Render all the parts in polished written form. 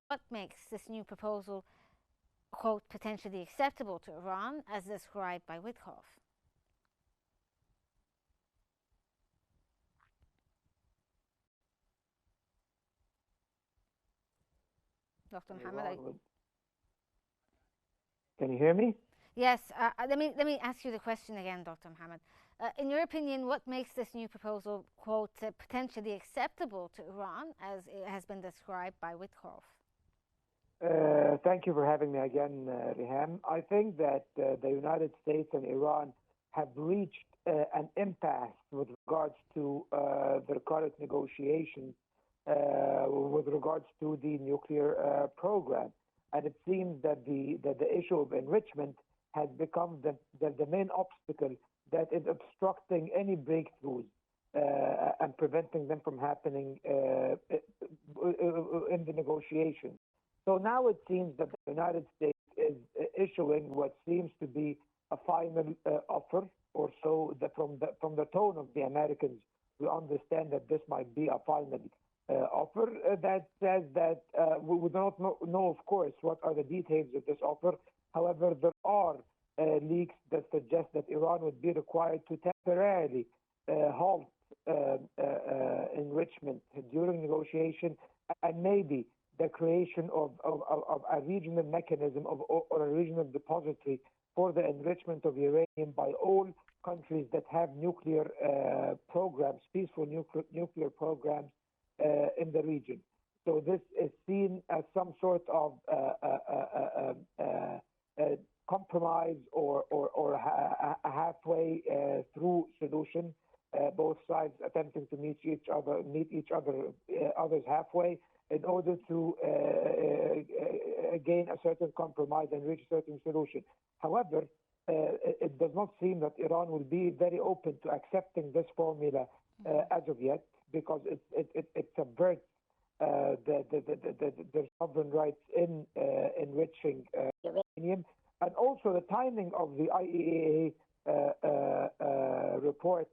what makes this new proposal, quote, potentially acceptable to Iran, as described by Witkoff? Dr. Mohammed, Iran would. Can you hear me? yes. Let me ask you the question again, Dr. Mohammed. In your opinion, what makes this new proposal, quote, potentially acceptable to Iran, as it has been described by Witkoff? Thank you for having me again, Riham. I think that the United States and Iran have reached an impasse with regards to their current negotiations with regards to the nuclear program. And it seems that the issue of enrichment has become the main obstacle that is obstructing any breakthroughs and preventing them from happening in the negotiations. So now it seems that the United States is issuing what seems to be a final offer, or so that from the tone of the Americans, we understand that this might be a final offer that says that we do not know, of course, what are the details of this offer. However, there are leaks that suggest that Iran would be required to temporarily halt enrichment during negotiation, and maybe the creation of a regional mechanism or a regional depository for the enrichment of uranium by all countries that have nuclear programs, peaceful nuclear programs in the region. So this is seen as some sort of compromise or a halfway through solution. Both sides attempting to meet each other's halfway in order to gain a certain compromise and reach a certain solution. However, it does not seem that Iran will be very open to accepting this formula as of yet, because it subverts their sovereign rights in enriching uranium, and also the timing of the IAEA report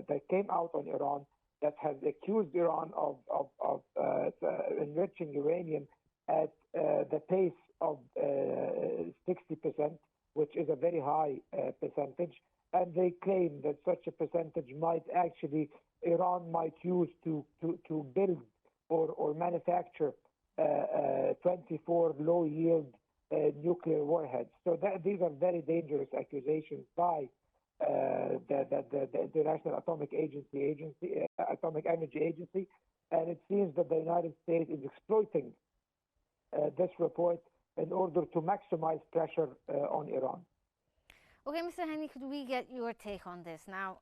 that came out on Iran that has accused Iran of enriching uranium at the pace of 60%, which is a very high percentage. And they claim that such a percentage might actually, Iran might use to build or manufacture 24 low yield nuclear warheads. So these are very dangerous accusations by the International Atomic Energy Agency, and it seems that the United States is exploiting this report in order to maximize pressure on Iran. Okay, Mr. Hani, could we get your take on this? Now,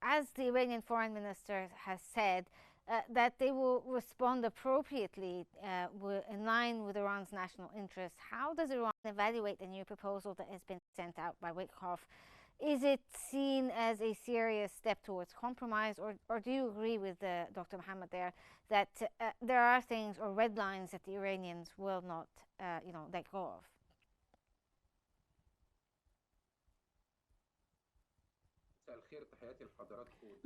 as the Iranian foreign minister has said, that they will respond appropriately in line with Iran's national interests. How does Iran evaluate the new proposal that has been sent out by Witkoff? Is it seen as a serious step towards compromise, or do you agree with Dr. Mohammed there that there are things or red lines that the Iranians will not, let go of?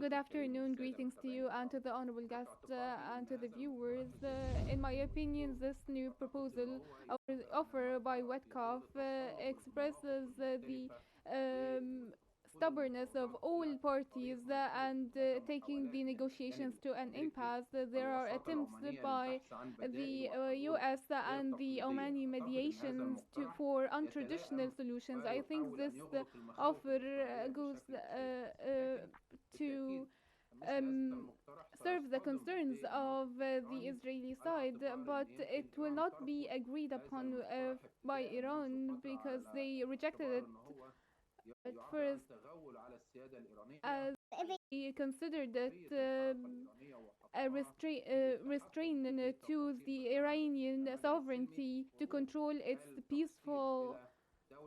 Good afternoon. Greetings to you and to the honorable guest and to the viewers. In my opinion, this new proposal or offer by Wetkoff expresses the stubbornness of all parties and taking the negotiations to an impasse. There are attempts by the US and the Omani mediations for untraditional solutions. I think this offer goes to serve the concerns of the Israeli side, but it will not be agreed upon by Iran because they rejected it at first, as they considered it a restraint to the Iranian sovereignty to control its peaceful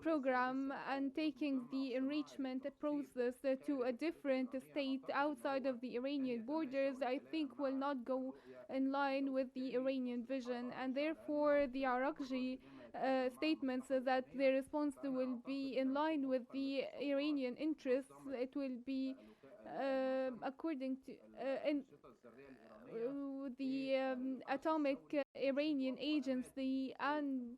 program, and taking the enrichment process to a different state outside of the Iranian borders, I think will not go in line with the Iranian vision, and therefore the Arakji statements that their response will be in line with the Iranian interests. It will be according to the atomic Iranian agency and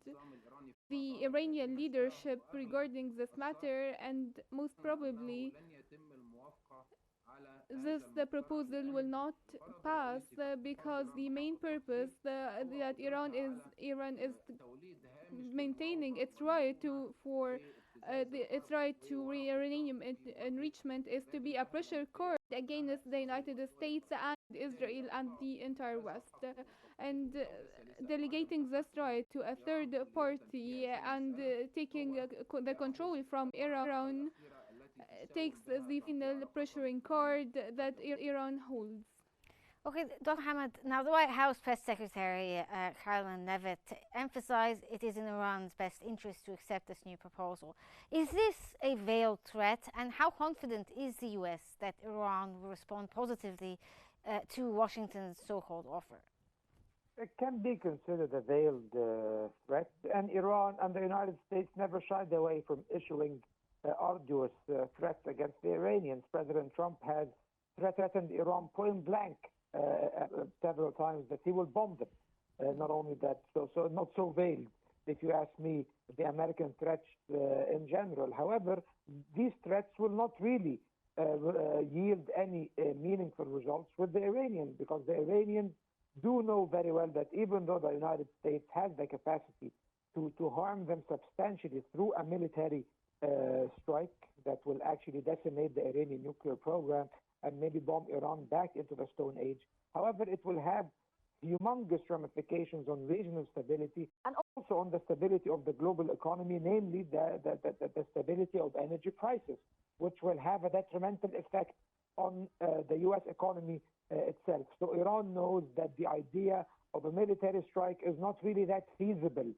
the Iranian leadership regarding this matter, and most probably the proposal will not pass because the main purpose that Iran is maintaining its right its right to uranium enrichment is to be a pressure cord against the United States and Israel and the entire West, and delegating this right to a third party and taking the control from Iran takes the final pressuring card that Iran holds. Okay, Dr. Hamad, now the White House Press Secretary Caroline Leavitt emphasized it is in Iran's best interest to accept this new proposal. Is this a veiled threat, and how confident is the US that Iran will respond positively to Washington's so-called offer? It can be considered a veiled threat, and Iran and the United States never shied away from issuing arduous threats against the Iranians. President Trump has threatened Iran point blank several times that he will bomb them. Not only that, so not so veiled, if you ask me, the American threats in general. However, these threats will not really yield any meaningful results with the Iranians, because the Iranians do know very well that even though the United States has the capacity to harm them substantially through a military strike that will actually decimate the Iranian nuclear program and maybe bomb Iran back into the Stone Age. However, it will have humongous ramifications on regional stability and also on the stability of the global economy, namely the stability of energy prices, which will have a detrimental effect on the U.S. economy itself. So Iran knows that the idea of a military strike is not really that feasible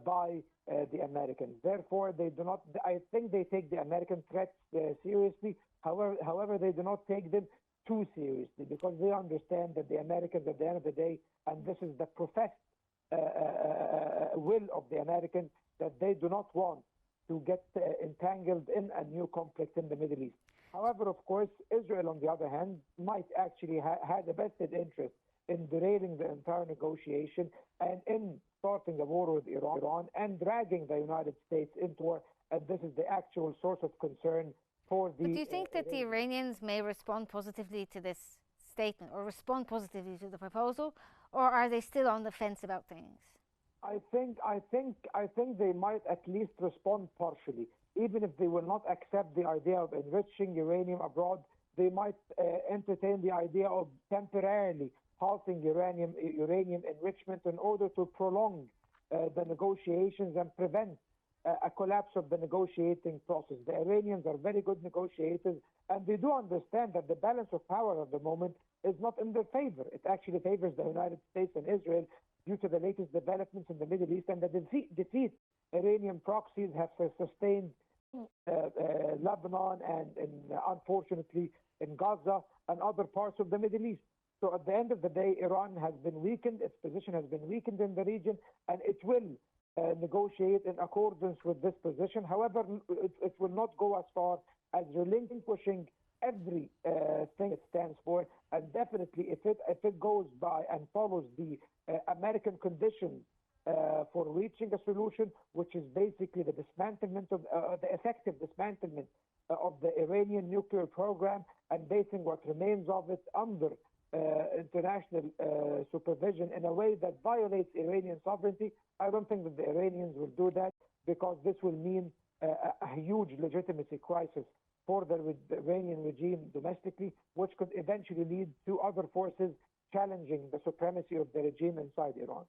by the Americans. Therefore, they do not. I think they take the American threats seriously. However, they do not take them too seriously, because they understand that the Americans, at the end of the day, and this is the professed will of the Americans, that they do not want to get entangled in a new conflict in the Middle East. However, of course, Israel, on the other hand, might actually had a vested interest in derailing the entire negotiation and in starting a war with Iran and dragging the United States into war. And this is the actual source of concern for the... But do you think that the Iranians may respond positively to this statement, or respond positively to the proposal, or are they still on the fence about things? I think they might at least respond partially. Even if they will not accept the idea of enriching uranium abroad, they might entertain the idea of temporarily halting uranium enrichment in order to prolong the negotiations and prevent a collapse of the negotiating process. The Iranians are very good negotiators, and they do understand that the balance of power at the moment is not in their favor. It actually favors the United States and Israel due to the latest developments in the Middle East and the defeat Iranian proxies have sustained Lebanon and unfortunately in Gaza and other parts of the Middle East. So at the end of the day, Iran has been weakened, its position has been weakened in the region, and it will negotiate in accordance with this position. However, it will not go as far as relinquishing every thing it stands for, and definitely if it goes by and follows the American conditions for reaching a solution, which is basically the dismantlement of the effective dismantlement of the Iranian nuclear program and basing what remains of it under international supervision in a way that violates Iranian sovereignty. I don't think that the Iranians will do that, because this will mean a huge legitimacy crisis for the Iranian regime domestically, which could eventually lead to other forces challenging the supremacy of the regime inside Iran.